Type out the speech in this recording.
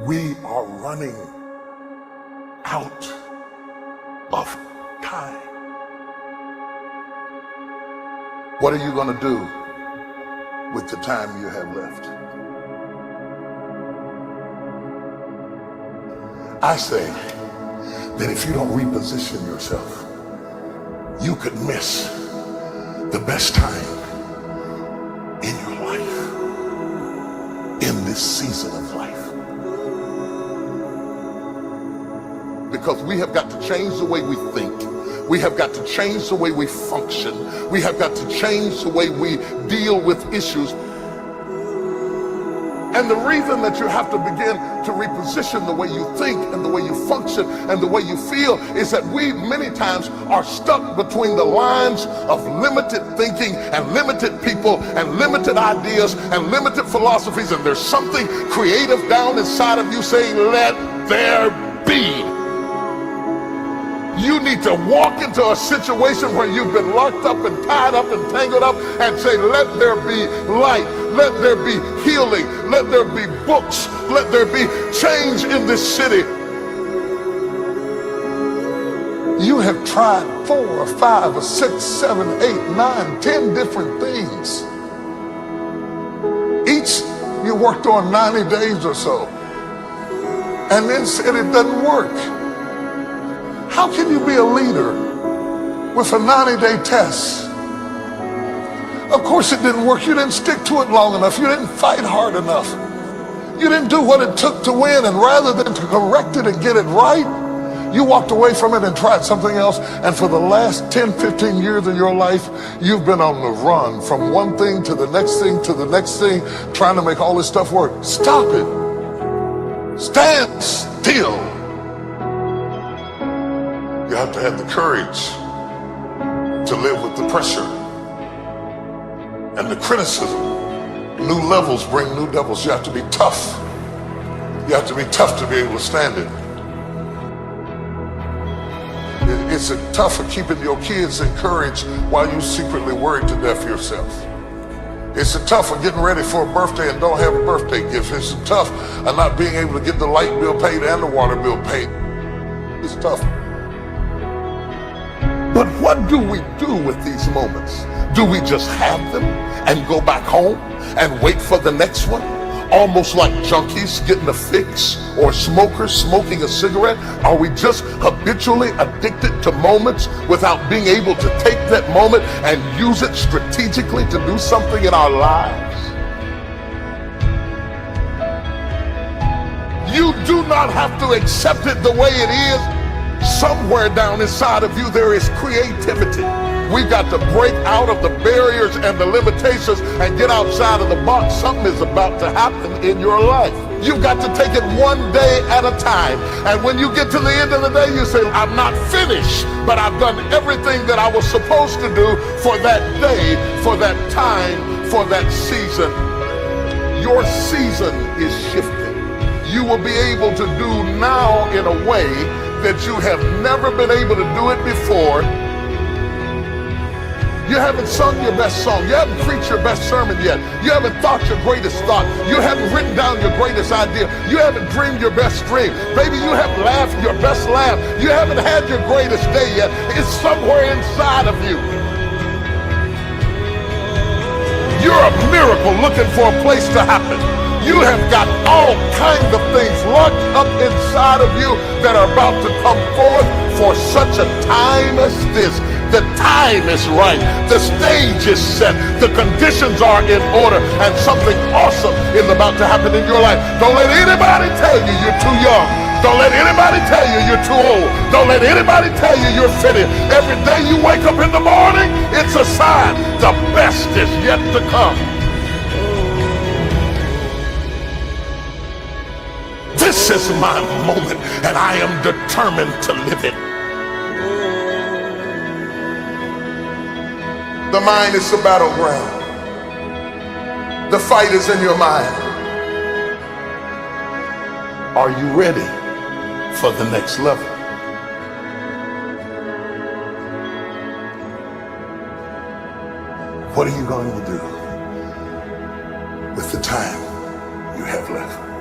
We are running out of time. What are you going to do with the time you have left? I say that if you don't reposition yourself, you could miss the best time in your life, in this season of life. Because we have got to change the way we think. We have got to change the way we function. We have got to change the way we deal with issues. And the reason that you have to begin to reposition the way you think and the way you function and the way you feel is that we many times are stuck between the lines of limited thinking and limited people and limited ideas and limited philosophies, and there's something creative down inside of you saying, let there be. You need to walk into a situation where you've been locked up and tied up and tangled up and say, let there be light, let there be healing, let there be books, let there be change in this city. You have tried 4 or 5 or 6, 7, 8, 9, 10 different things. Each you worked on 90 days or so and then said it doesn't work. How can you be a leader with a 90-day test? Of course it didn't work. You didn't stick to it long enough. You didn't fight hard enough. You didn't do what it took to win, and rather than to correct it and get it right, you walked away from it and tried something else. And for the last 10, 15 years of your life, you've been on the run from one thing to the next thing to the next thing, trying to make all this stuff work. Stop it. Stand still. You have to have the courage to live with the pressure and the criticism. New levels bring new devils. You have to be tough. You have to be tough to be able to stand it. It's tough for keeping your kids encouraged while you secretly worried to death yourself. It's tough for getting ready for a birthday and don't have a birthday gift. It's tough of not being able to get the light bill paid and the water bill paid. It's tough. But what do we do with these moments? Do we just have them and go back home and wait for the next one? Almost like junkies getting a fix or smokers smoking a cigarette? Are we just habitually addicted to moments without being able to take that moment and use it strategically to do something in our lives? You do not have to accept it the way it is. Somewhere down inside of you there is creativity. We've got to break out of the barriers and the limitations and get outside of the box. Something is about to happen in your life. You've got to take it one day at a time. And when you get to the end of the day, you say, I'm not finished, but I've done everything that I was supposed to do for that day, for that time, for that season. Your season is shifting. You will be able to do now in a way that you have never been able to do it before. You haven't sung your best song. You haven't preached your best sermon yet. You haven't thought your greatest thought. You haven't written down your greatest idea. You haven't dreamed your best dream. Maybe you haven't laughed your best laugh. You haven't had your greatest day yet. It's somewhere inside of you. You're a miracle looking for a place to happen. You have got all kinds of things locked up inside of you that are about to come forth for such a time as this. The time is right. The stage is set. The conditions are in order, and something awesome is about to happen in your life. Don't let anybody tell you you're too young. Don't let anybody tell you you're too old. Don't let anybody tell you you're fitted. Every day you wake up in the morning, it's a sign the best is yet to come. This is my moment, and I am determined to live it. The mind is the battleground. The fight is in your mind. Are you ready for the next level? What are you going to do with the time you have left?